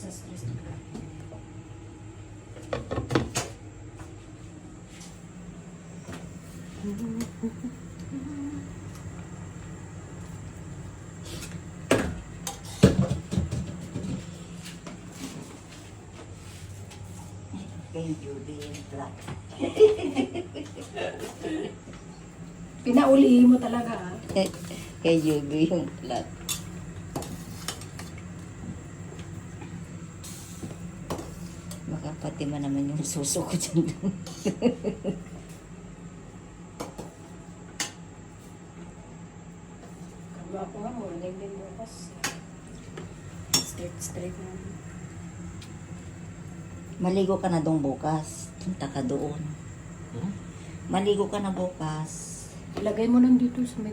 sa stress na ka. Kay Judy yung black. Pinaulihin mo talaga ah. Kay Judy yung black. Baka pati man naman yung suso ko dyan. Kama ako nga mo, din bukas. Straight na. Maligo ka na dong bukas. Punta ka doon. Maligo ka na bukas. Ilagay mo lang dito sa may